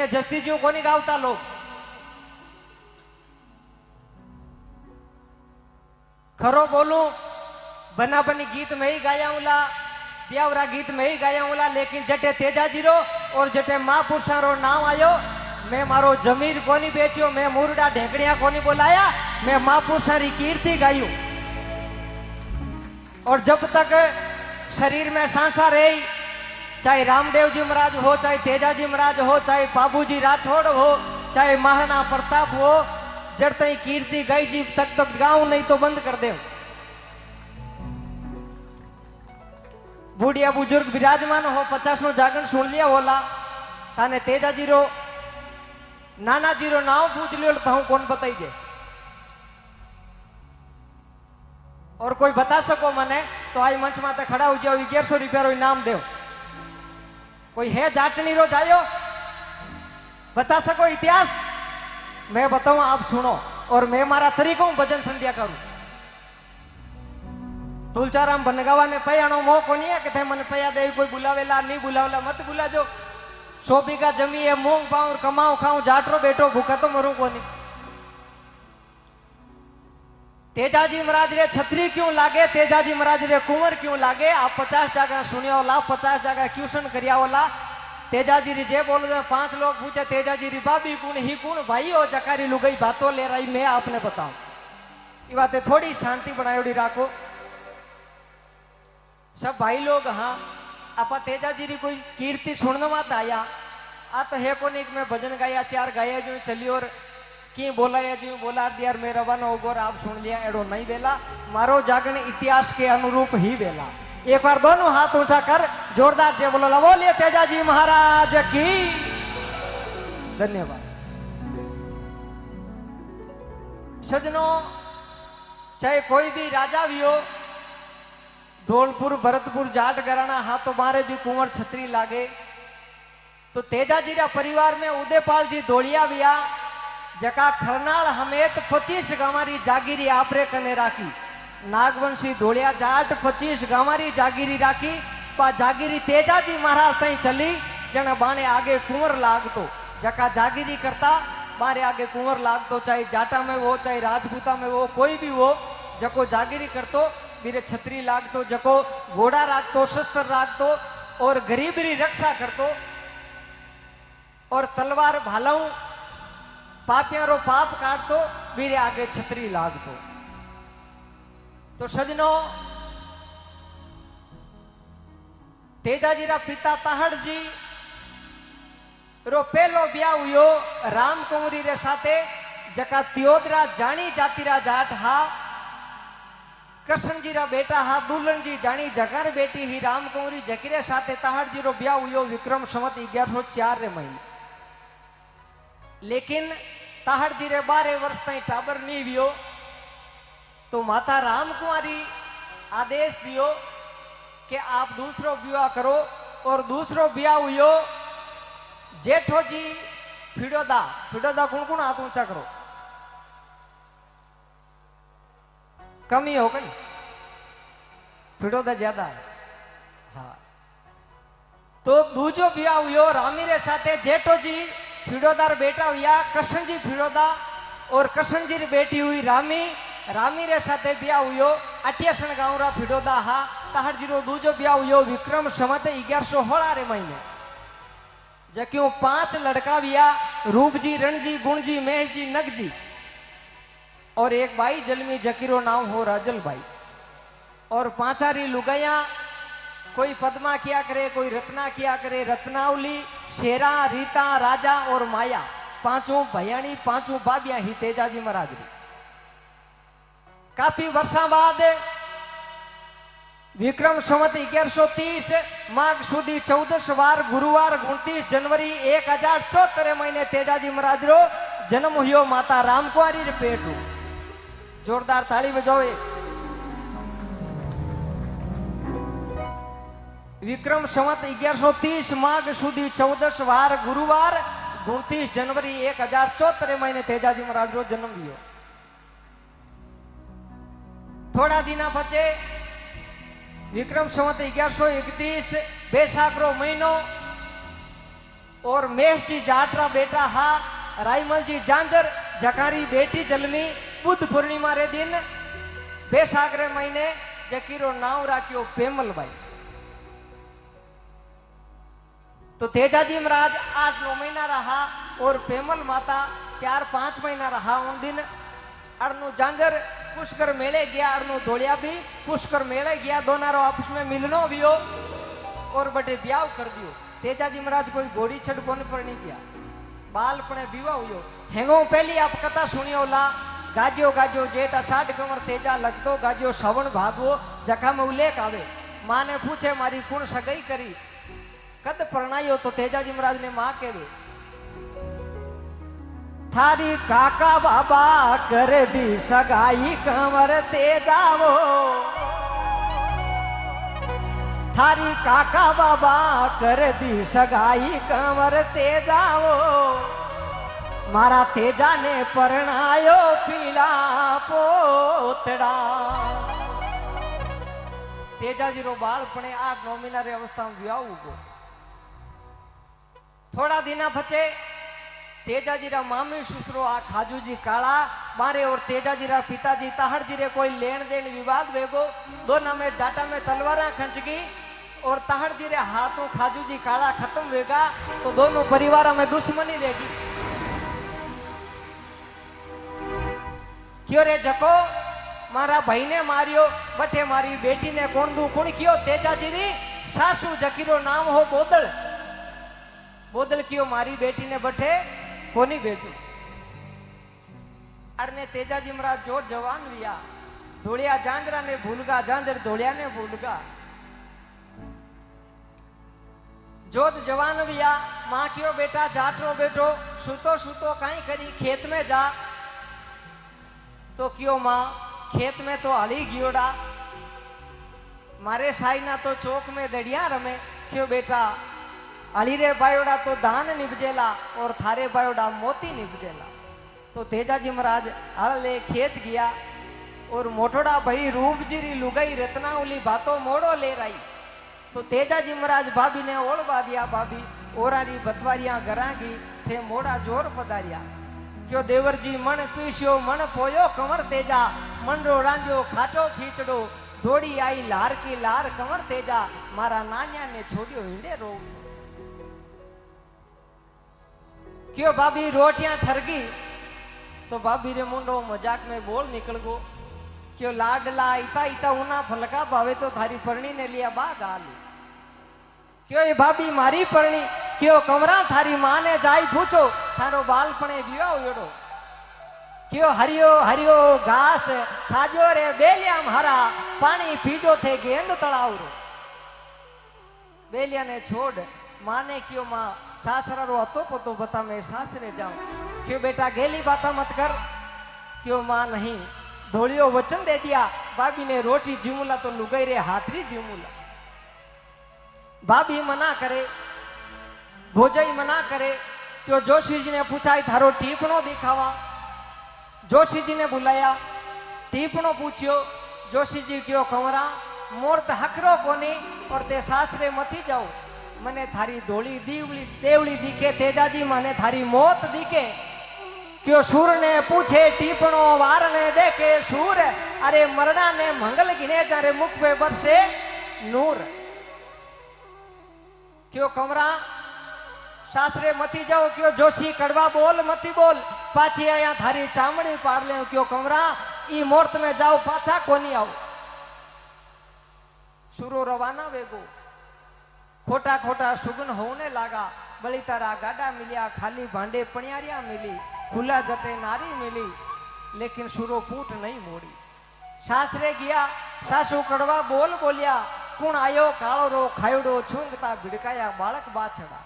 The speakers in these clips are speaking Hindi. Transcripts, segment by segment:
जस्ती जी कोनी गावता लोग खरो बोलूं बना बनी गीत में ही गाया उला ब्यावरा गीत में ही गाया उला लेकिन जटे तेजा जीरो और जटे महापुरुषा रो नाम आयो मैं मारो जमीर कोनी बेचियो मैं मुरडा ढेकड़िया कोनी बोलाया मैं महापुरुषा री कीर्ति गायू और जब तक शरीर में सांसा रही चाहे रामदेव जी महाराज हो चाहे तेजा जी महाराज हो चाहे बाबूजी राठौड़ हो चाहे महाराणा प्रताप हो जब तक कीर्ति गई जी तक तक गाऊं नहीं तो बंद कर दे बूढ़िया बुजुर्ग विराजमान हो 50 नो जागरण सुन लिया होला ताने तेजा जीरो नाना जीरो नाव पूछ लियो तो कौन बताई दे और कोई बता सको मने तो आई मंच माते खड़ा हो जाओ 1100 रुपया रो इनाम दो कोई है जाटनी रो जायो बता सको इतिहास मैं बताऊं आप सुनो और मैं मारा तरीकों भजन संध्या करूं तुलचाराम बनगावा ने पयानो मोह को नहीं है कि थे मन पया दे कोई बुलावेला नहीं बुलावेला मत बुलाजो 100 बीघा जमी है मूंग पाऊं कमाऊं खाऊं जाटरो बेटो भूखा तो मरूं को नहीं तेजाजी महाराज रे छतरी क्यों लागे तेजाजी महाराज रे कुंवर क्यों लागे आप 50 जगह सुनिया होला 50 जगह क्वेश्चन करिया होला तेजाजी री जे बोलो जो 5 लोग पूछे तेजाजी री बाबी कौन ही कौन भाई हो जकारी लुगई बातों ले रही मैं आपने बताऊं ये बातें थोड़ी शांति बनायोड़ी राखो सब भाई लोग हाँ आपा तेजाजी री कोई कीर्ति सुनने मत आया आ तो है कोनी मैं भजन गाया 4 गाया जो चली और की बोला या जो बोला दिया मेरा रवाना होगोर आप सुन लिया एडो नहीं बेला मारो जागरण इतिहास के अनुरूप ही बेला एक बार दोनों हाथ ऊंचा कर जोरदार जे बोलो ला बोलिए तेजाजी महाराज की धन्यवाद सजनों चाहे कोई भी राजा भी हो धौलपुर भरतपुर जाट घराना हाथों मारे भी कुंवर छतरी लागे तो तेजाजी रा परिवार में उदयपाल जी धोलिया बिया जका खरनाल हमेत 25 गामारी जागीरी आपरे कने राखी नागवंशी धोलिया जाट 25 गामारी जागीरी राखी पा जागीरी तेजाजी महाराज तई चली जना बाणे आगे कुंवर लागतो जका जागीरी करता बारे आगे कुंवर लागतो चाहे जाटा में वो चाहे राजपूता में वो कोई भी वो जको जागीरी करतो बीरे छतरी लागतो जको घोड़ा राखतो शस्त्र राखतो और गरीबरी रक्षा करतो और तलवार भालाऊ पापियारो पाप काटतो बीरे आगे छतरी लागतो तो सजनों तेजाजी रा पिता ताहड़ जी रो पहलो ब्याह हुयो राम कुंवरी रे साथे जका त्योदरा जानी जातिरा जाट हा कृष्ण जी रा बेटा हा दुल्हन जी जानी जगर बेटी ही राम कुंवरी जकीरे साथे ताहड़ जी रो ब्याह हुयो विक्रम संवत 1104 रे महीने लेकिन ताहड़ जी रे 12 वर्ष तई टाबर नहीं वियो तो माता राम कुमारी आदेश दियो कि आप दूसरो विवाह करो और दूसरो ब्याह हुयो जेठो जी फिडोदा फिडोदा कौन कौन हाथ ऊंचा करो कमी हो गई फिडोदा ज्यादा है हाँ तो दूजो ब्याह हुयो रामी रे साथे जेठो जी फिडोदार बेटा हुआ कृष्ण जी फिडोदा और कृष्ण जी री बेटी हुई रामी रामी रे साथे ब्याह हुयो अटियासन गाँव रा फिडोदा हा ताहड़ जी रो दूजो ब्याह हुयो विक्रम संवत 1116 रे महीने जक्यों 5 लड़का बिया रूप जी रण जी गुण जी महेश जी नग जी और एक भाई जलमी जकीरो नाम हो राजल भाई और 5 लुगाइया कोई पद्मा किया करे कोई रत्ना किया करे रत्नावली शेरा रीता राजा और माया 5 भयानी 5 बाबिया ही तेजाजी महाराज री काफी वर्षा बाद विक्रम संवत 1130 माघ सुधी 14 वार गुरुवार 29 जनवरी 1074 महीने तेजाजी महाराज रो जन्म हुयो माता रामकुमारी रे पेटू जोरदार ताली बजाओ विक्रम संवत 1130 माघ सुधी 14 वार गुरुवार 29 जनवरी 1074 महीने तेजाजी महाराज रो जन्म लियो थोड़ा दिना पचे विक्रम संवत 1131 बैसाख रो महीनो और मेष जी जाटरा बेटा हा रायमल जी जांजर जकारी बेटी जलमी बुद्ध पूर्णिमा रे दिन बैसाख रे महीने जकीरो नाम राख्यो पेमलबाई। तो तेजाजी महाराज 8-9 महीना रहा और पेमल माता 4-5 महीना रहा। उन दिन अड़नु जांजर पुष्कर मेले गया, अड़नु धोलिया भी पुष्कर मेले गया, दोनारो आपस में मिलनो भी हो और बटे ब्याह कर दियो। तेजाजी महाराज कोई घोड़ी छड़ कोन पर नहीं गया, बाल पने विवाह हुयो। हेंगो पहली आप कथा सुनियो ला, गाजियो गाजियो जेठ अषाढ़ कमर तेजा लगतो, गाजियो श्रवण भादवो जखा में उल्लेख आवे। मां ने पूछे मारी कुण सगाई करी, कद परणायो, तो तेजाजी महाराज ने मां केवे थारी काका बाबा कर दी सगाई कमर तेजावो, थारी काका बाबा कर दी सगाई कमर तेजावो, मारा तेजा ने परणायो पीला पोतड़ा। तेजाजी रो बाळपणे 8-9 महीना रे अवस्था में विवाह हुगो। थोड़ा दिना पछे तेजाजी रा मामी ससुरो आ खाजूजी काला मारे और तेजाजी रा पिताजी ताहड़जी रे कोई लेन देन विवाद वेगो, दोना में जाटा में तलवारा खंच गई और ताहड़जी रे हाथों खाजूजी काला खत्म वेगा, तो दोनों परिवार में दुश्मनी वेगी। क्यों रे जको मारा भाई ने मारियो, बटे मारी बेटी ने कौन दू कुण कियो, तेजाजी री सासू जकीरो नाम हो बोदल, बोदल कियो मारी बेटी ने बटे कोनी भेजू। अड़ने तेजाजी महाराज जो जवान लिया, धोलिया जांजरा ने भूलगा, जांजर धोलिया ने भूलगा। जोत जवान लिया, मां क्यों बेटा जाटरो बेटो सुतो सुतो कहीं करी खेत में जा, तो क्यों मां खेत में तो हली गियोड़ा, मारे साई ना तो चौक में दड़िया रमे, क्यों बेटा अली रे बायोड़ा तो दान निपजेला और थारे बायोड़ा मोती निपजेला। तो तेजाजी महाराज हल ले खेत गया और मोटोड़ा भाई रूपजीरी लुगाई रत्नावली बातों मोड़ो ले रही। तो तेजाजी महाराज भाभी ने ओढ़वा दिया, भाभी ओरारी बतवारियां गरागी थे मोड़ा जोर पधारिया, क्यों देवर जी मन पीस्यो मन पोयो कंवर तेजा, मंडो रांधियो खाटो खींचड़ो, दौड़ी आई लार की लार कंवर तेजा, मारा नान्या ने छोड़ियो हिंडे रो। क्यों भाभी रोटियां ठरगी, तो भाभी रे मुंडो मजाक में बोल निकल गो, क्यों लाडला इता इता उना फलका भावे तो थारी परणी ने लिया बाग आलू, क्यों ये भाभी मारी परणी, क्यों कमरा थारी मां ने जाई पूछो थारो बालपणे विवाह हुयोड़ो, क्यों हरियो हरियो घास खाजो रे बेलिया हरा, पानी पीजो थे गेंद तलाव रो। बेलिया ने छोड़ मां ने क्यों मां सासरा रो अतो पतो बता मैं सासरे जाऊं, क्यों बेटा गेली बाता मत कर, क्यों मां नहीं धोलियो वचन दे दिया, भाभी ने रोटी जीमुला तो लुगाई रे हाथरी जीमुला। भाभी मना करे, भोजाई मना करे, क्यों जोशी जी ने पूछा थारो टीपणो दिखावा, जोशी जी ने बुलाया, टीपणो पूछियो, जोशी जी क्यों कंवरा मोर तो हकरो कोनी और ते सासरे मथी जाओ, मने थारी धोली दीवली देवली दिखे, तेजाजी माने थारी मौत दिखे, क्यों सूर ने पूछे टीपणो वार ने देखे सूर, अरे मरना ने मंगल गिने जारे मुख पे बरसे नूर। क्यों कंवरा सासरे मती जाओ, क्यों जोशी कड़वा बोल मती बोल, पाछी आया थारी चामड़ी पाड़ ले, क्यों कंवरा ई मोर्त में जाओ पाछा कोनी आओ। सूरो रवाना वेगो, खोटा खोटा सुगन होने लागा, बड़ी तारा गाड़ा मिलिया, खाली भांडे पणियारिया मिली, खुला जटे नारी मिली, लेकिन सूरो पूट नहीं मोड़ी। सासरे गया, सासू कड़वा बोल बोलिया, कुण आयो कालो रो खायोड़ो छूंगता भिड़काया बालक बाछड़ा,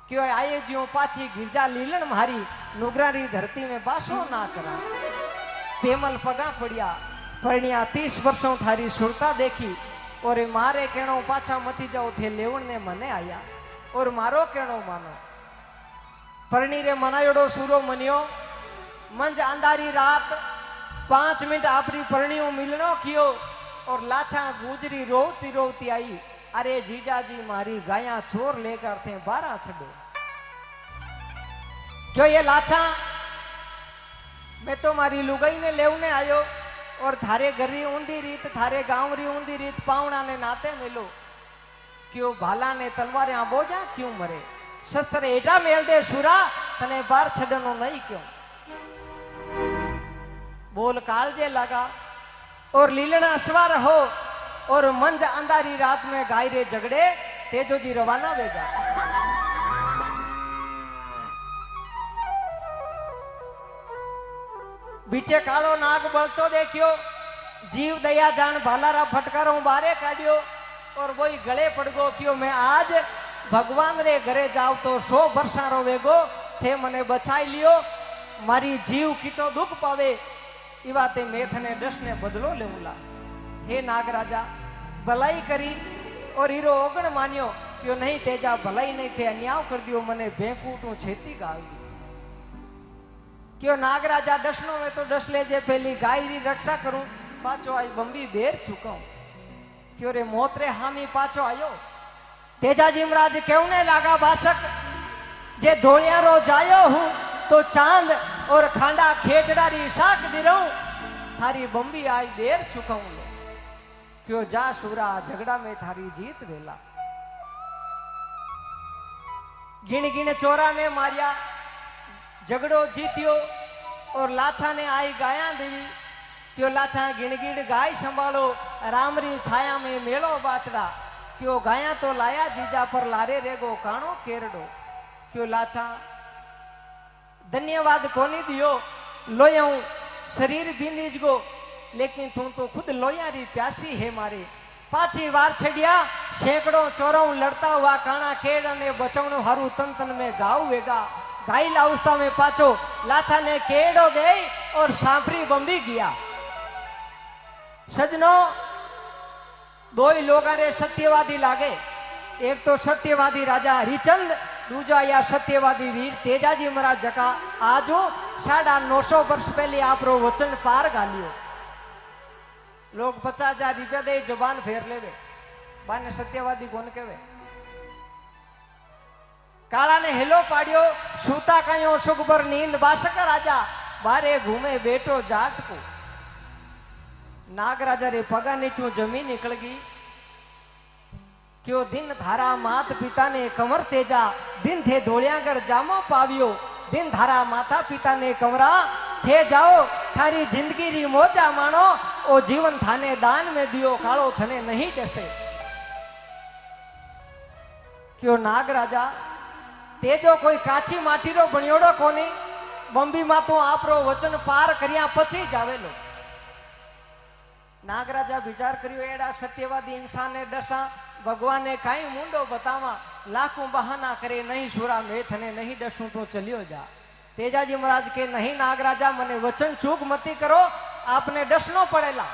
क्यों आये ज्यो पाछी गिरजा लीलन मारी, नुगरारी धरती में बासो ना करा। पेमल पगा पड़िया, परणिया 30 वर्षों थारी सुरता देखी, और मारे कहणो पाछा मती जाओ थे लेवण ने मने आया, और मारो कहणो मानो। परणी रे मनायोड़ो सूरो मनियो, मंज अंधारी रात 5 मिनट आपरी परणियों मिलनो कियो, और लाछा गुजरी रोती रोती आई, अरे जीजा जी मारी गाया छोर लेकर थे 12 छड़ो। क्यों ये लाछा मैं तो मारी लुगाई ने लेवने आयो और थारे घर री ऊंधी रीत थारे गांव री ऊंधी रीत पावना ने नाते मिलो क्यों भाला ने तलवार बोझा क्यों मरे शस्त्र एटा मेल दे सुरा तने बार छडनो नहीं क्यों बोल कालजे लगा और लीलना सवार हो और मंज अंधारी रात में गाय रे झगड़े तेजो जी रवाना वेगा बीचे कालो नाग बलतो देखियो जीव दया जान भालारा फटकारो बारे काढ़ियो और वही गले पड़ गो क्यों मैं आज भगवान रे घरे जाओ तो 100 वर्षा रोवेगो थे मने बचाई लियो मारी जीव की तो दुख पावे ई बाते मैं थने डस ने बदलो लेऊला हे नागराजा भलाई करी और हीरो ओगण मानियो क्यों नहीं तेजा भलाई नहीं थे अन्याय कर दियो मने भेकूटू छेती गाल दी क्यों नागराजा डसनो में तो डस ले जे पहली गाय री रक्षा करूं पाछो आई बंबी बेर चुकाऊं क्यों रे मोतरे हामी पाछो आयो तेजाजी महाराज केवने लागा बासक जे धोलियारो जायो हूं तो चांद और खांडा खेटड़ा री साक दिरऊं थारी बंबी आई देर चुकाऊं लो क्यों जा सूरा झगड़ा में थारी जीत वेला गिण गिण चोरा ने मारिया झगड़ो जीतियो और लाछा ने आई गाया देवी क्यों लाछा गिण गिण गाय संभालो रामरी छाया में मेलो बाचड़ा क्यों गाया तो लाया जीजा पर लारे रेगो काणो केरडो क्यों लाछा धन्यवाद कोनी दियो लोयाऊं शरीर बीनीज गो लेकिन तू तो खुद लोया री प्यासी है मारे पाची वार छड़िया सैकड़ों चोरों लड़ता हुआ काना केड़ ने बचवणो हारू तन तन में गाव वेगा घायल अवस्था में पाचो लाछा ने केड़ो दे और सांपरी बंबी गया सजनो दो ही लोग रे सत्यवादी लागे एक तो सत्यवादी राजा हरिचंद दूजा या सत्यवादी वीर तेजाजी महाराज जका आजो 950 वर्ष पहले आप रो वचन पार गालियो लोग 50,000 रुपया दे जबान फेर लेवे बाने सत्यवादी कोण केवे काला ने हेलो पाड़ियो सूता कयो सुखबर नींद बासक राजा बारे घूमे बेटो जाट को नागराजा रे पगा नीचू जमीन निकल गई क्यों दिन धारा मात पिता ने कमर तेजा दिन थे धोलियागर जामो पावियो दिन धारा माता पिता ने कमरा थे जाओ थारी जिंदगी री मोजा मानो ओ जीवन थाने दान में दियो कालो थने नहीं डसे क्यों नागराजा तेजो कोई काची माटी रो बनियोड़ो कोनी बंबी मा तो आपरो वचन पार करिया पछी जावेलो नागराजा विचार करियो एड़ा सत्यवादी इंसान ने डसा भगवान ने काई मुंडो बतावा लाखों बहाना करे नहीं सुरा मैं थने नहीं डसू तो चलियो जा तेजाजी महाराज के नहीं नागराजा मने वचन चूक मती करो आपने डसनो पड़ेला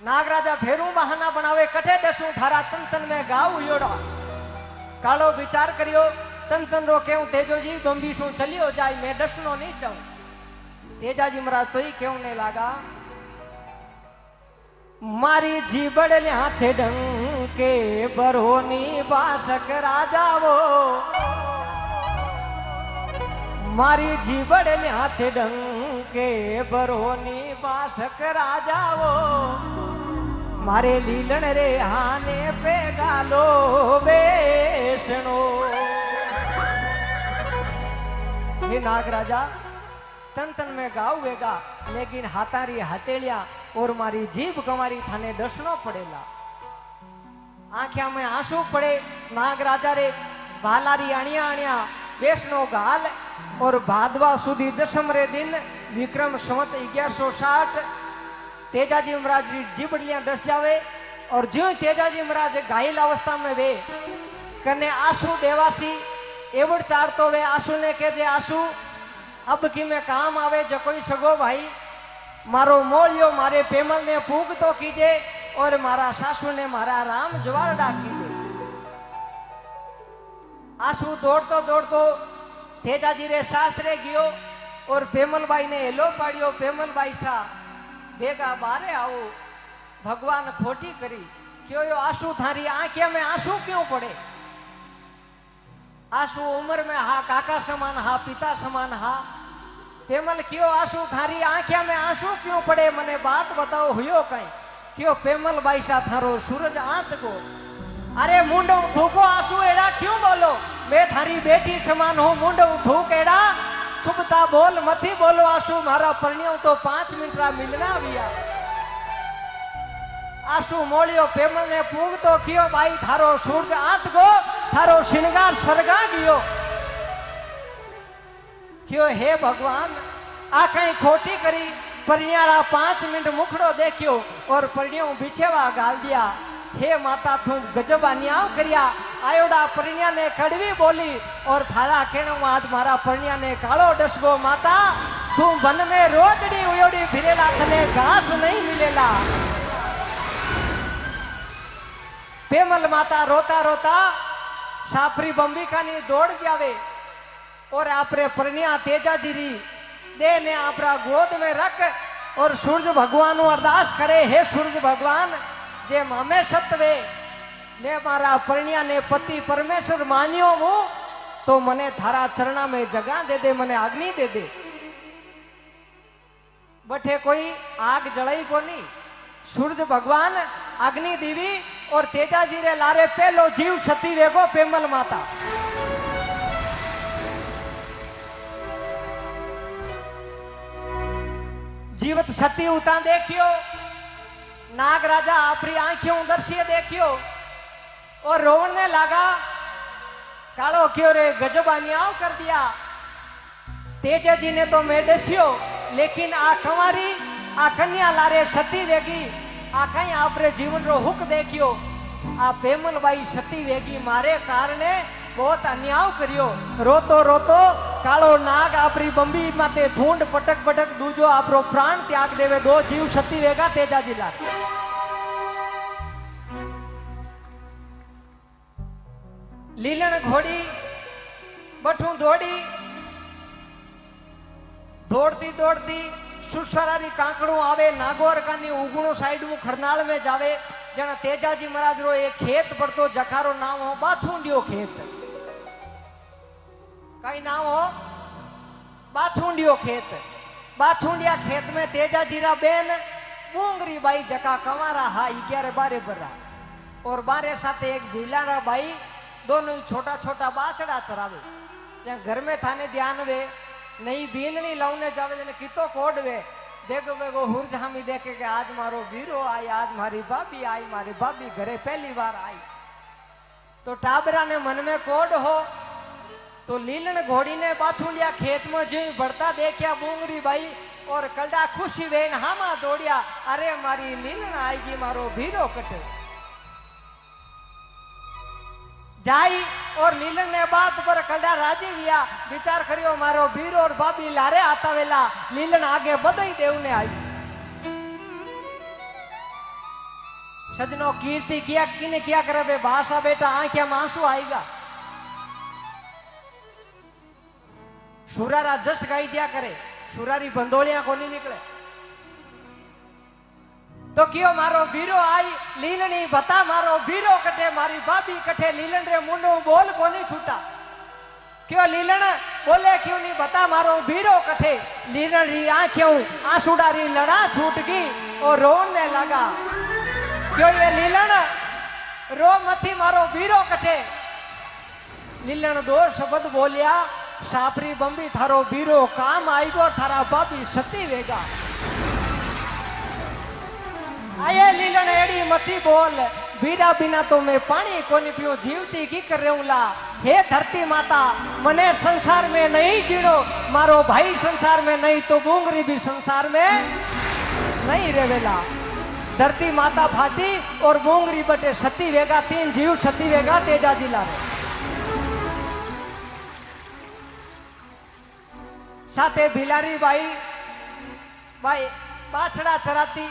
नागराजा फेरू बहाना बनावे कठे डसू थारा तन तन में गाव योड़ा कालो विचार करियो तन तन रो केऊ तेजोजी बंबी सु चलियो जाय मैं डसनो नहीं चाहूं तेजाजी महाराज तो ही क्यों नहीं लागा मारी जीबड़ हाथे डंके बरोनी बासक राजा वो मारी जीबड़ हाथे डंके बरोनी बासक राजा वो मारे लीलन रे हाने पे गालो बेसनो हे नागराजा तन तन में गाव वेगा लेकिन हाथारी हथेलिया और मारी जीभ कमारी थाने डसनो पड़ेला आंखिया में आंसू पड़े नागराजा रे भालारी अणिया अणिया बेसनो गाल और भादवा सुधी दसम रे दिन विक्रम संवत 1160 तेजाजी महाराज जी जीबड़ियां डस जावे और ज्यों तेजाजी महाराज घायल अवस्था में वे कने आंसू देवासी एवड़ चार तो वे आंसू ने के दे आंसू अब की में काम आवे जो कोई सगो भाई मारो मोलियो मारे पेमल ने पूग तो कीजे और मारा सासू ने मारा राम जवारडा कीजे आंसू दौड़तो दौड़तो तेजाजी रे शास्त्रे गयो और पेमल भाई ने हेलो पाड़ियो पेमल भाई सा बेगा बारे आओ भगवान खोटी करी क्यों यो आंसू थारी आंखें में आंसू क्यों पड़े आशु उम्र में हा काका समान हा पिता समान हा। पेमल क्यों आशु थारी आंखिया में आंसू क्यों पड़े, मने बात बताओ हुयो कहीं। क्यों पेमल भाई सा थारो सूरज आंत को, अरे मुंडो थूको आंसू एड़ा क्यों बोलो, मैं थारी बेटी समान हूँ। मुंडो थूक एड़ा चुपता बोल मती बोलो आंसू, मारा परिणय तो 5 मिनट रा मिलना विया। आंसू मोलियो पेमल ने पूग तो कियो, भाई थारो सूरज आंत को थारो श्रृंगार सरगा गयो। क्यों हे भगवान आ कहीं खोटी करी, परिण्यारा 5 मिनट मुखड़ो देखियो और परिण्यों बिछेवा गाल दिया। हे माता तू गजब अन्याय करिया, आयोडा परिण्या ने कड़वी बोली और थारा केणो आज मारा परिण्या ने कालो डसगो। माता तू वन में रोजड़ी उयोड़ी फिरेला, तने घास नहीं मिलेला। पेमल माता रोता रोता सापरी बंबिका ने दौड़ जावे और आपरे परिण्या तेजाजी री दे ने आपरा गोद में रख और सूरज भगवान अरदास करे, हे सूरज भगवान जे मामे सत्वे ने मारा परिण्या ने पति परमेश्वर मान्यो हूं, तो मने थारा चरणा में जगह दे दे, मने अग्नि दे दे। बठे कोई आग जलाई को नहीं, सूरज भगवान अग्नि दीवी और तेजाजी रे लारे पहलो जीव सती वेगो पेमल माता। जीवत सती उता देखियो, नाग राजा आपरी आंखों दर्शिये देखियो और रोने लगा। कालो क्यों रे गजब अन्याय कर दिया, तेजा जी ने तो मैं डसियो, लेकिन आ कंवारी आ कन्या लारे सती वेगी, आ कहीं आपरे जीवन रो हुक देखियो। आ पेमल बाई सती वेगी मारे कारणे बहुत अन्याय करियो। रोतो रोतो कालो नाग आपरी बंबी माते धूंड पटक पटक दूजो आपरो प्राण त्याग देवे। 2 जीव सती वेगा तेजा जिला। लीलन घोड़ी बठू दौड़ी, दौड़ती दौड़ती सुसरारी कांकड़ू आवे, नागौर कानी उगणो साइड में खरनाल में जावे। जना तेजाजी महाराज रो एक खेत पड़तो, जखारो नाम हो बाथुंडियो खेत। कई नाम हो बाथुंडियो खेत। बाथुंडिया खेत में तेजाजी रा बेन मूंगरी बाई जका कंवारा हा 11-12 बरा और 12 साथे एक भीलारा बाई, दोनों छोटा छोटा बाछड़ा चरावे। जहाँ घर में थाने ध्यान वे नई बीननी लाउने जावे, जने कितो कोड वे बेगो बेगो हुरझामी देखे के आज मारो वीरो आई, आज मारी भाभी आई, मारी भाभी घरे पहली बार आई। तो टाबरा ने मन में कोड हो, तो लीलन घोड़ी ने बाथुंडिया खेत में जी बढ़ता देखिया मूंगरी बाई और कलडा खुशी वेन हामा दौड़िया, अरे मारी लीलन आएगी, मारो वीरो कटे जाई। और लीलन ने बात पर कलडा राजी हुआ, विचार करियो मारो वीर और भाभी लारे आता वेला लीलन आगे बधाई देवने आई। सजनो कीर्ति किया किने किया करे बे भाषा बेटा आंखिया में आंसू आएगा। सुरारा जस गाई दिया करे, सुरारी बंदोलियां को नहीं निकले। तो क्यों मारो वीरो आई, लीलनी बता मारो वीरो कटे, मारी भाभी कटे, लीलन रे मुंडो बोल को नहीं छूटा। क्यों लीलन बोले क्यों नहीं बता मारो वीरो कटे, लीलन री आंखों आंसुड़ा री लड़ा छूट गई और रोने लगा। क्यों ये लीलन रो मथी मारो वीरो कटे। लीलन 2 शब्द बोलिया, सापरी बंबी थारो वीरो काम आईगो, थारा भाभी सती वेगा। आये लीलन एड़ी मती बोल, वीरा बिना तो मैं पानी कोनी पियो, जीवती की कर रहूंला। हे धरती माता मने संसार में नहीं जीरो, मारो भाई संसार में नहीं तो मूंगरी भी संसार में नहीं रेवेला। धरती माता फाटी और मूंगरी बटे सती वेगा, 3 जीव सती वेगा तेजा जिला रे। साथे भिलारी बाई बाई बाछड़ा चराती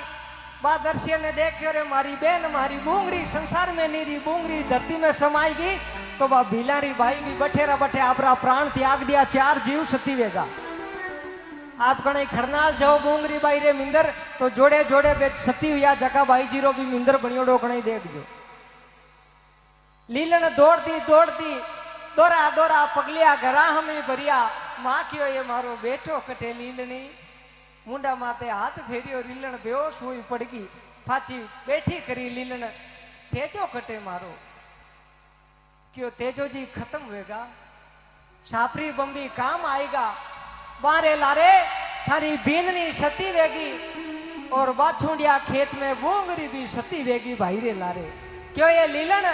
बादर्शी ने देखियो रे मारी बेन मारी मूंगरी संसार में नहीं रही, मूंगरी धरती में समाएगी। तो वह भिलारी भाई भी बठेरा बठे आपरा प्राण त्याग दिया, 4 जीव सती वेगा। आप कहीं खरनाल जाओ मूंगरी बाई रे मिंदर तो जोड़े जोड़े सती हुआ जका भाई जीरो भी मिंदर बनियोड़ो कहीं देख जो। लीलन दौड़ती दौड़ती दोरा दोरा पगलिया घरा हमें भरिया मां क्यों ये मारो बेटो कटे लीलनी मुंडा माते हाथ फेरियो लीलण बेहोश हुई पड़गी फाची बैठी करी लीलण तेजो कटे मारो क्यों तेजो जी खत्म होएगा साफरी बम्बी काम आएगा बारे लारे थारी बीननी सती वेगी और बाछुंडिया खेत में बोंगरी भी सती वेगी भाई रे लारे क्यों ये लीलन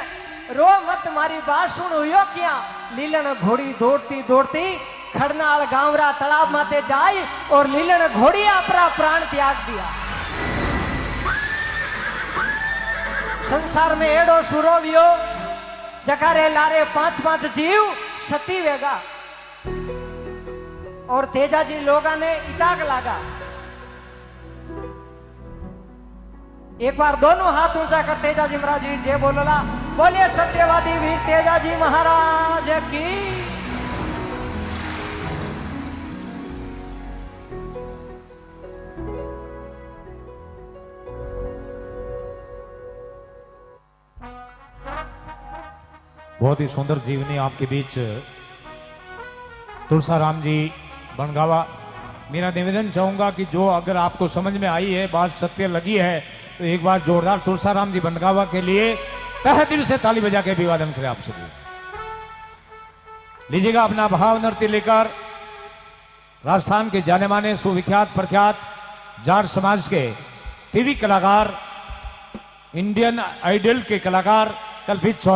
रो मत मारी बात सुन हुयो क्या लीलन घोड़ी दौड़ती दौड़ती खड़नाल गांवरा तालाब माते जाई और लीलन घोड़ी अपना प्राण त्याग दिया। संसार में एडो सुरो वियो जकारे लारे 5-5 जीव सती वेगा और तेजा जी लोगा ने इताक लागा। एक बार दोनों हाथ ऊंचा कर तेजा जी महाराज जी जय बोलोला बोलिए सत्यवादी वीर तेजा जी महाराज की। बहुत ही सुंदर जीवनी आपके बीच तुलसाराम जी बनगावा। मेरा निवेदन चाहूंगा कि जो अगर आपको समझ में आई है बात सत्य लगी है तो एक बार जोरदार तुलसाराम जी बनगावा के लिए तहे दिल से ताली बजा के अभिवादन करें आप सभी। लीजिएगा अपना भाव नृत्य लेकर राजस्थान के जाने माने सुविख्यात प्रख्यात जाट समाज के टीवी कलाकार इंडियन आइडल के कलाकार कल्पित चौधरी।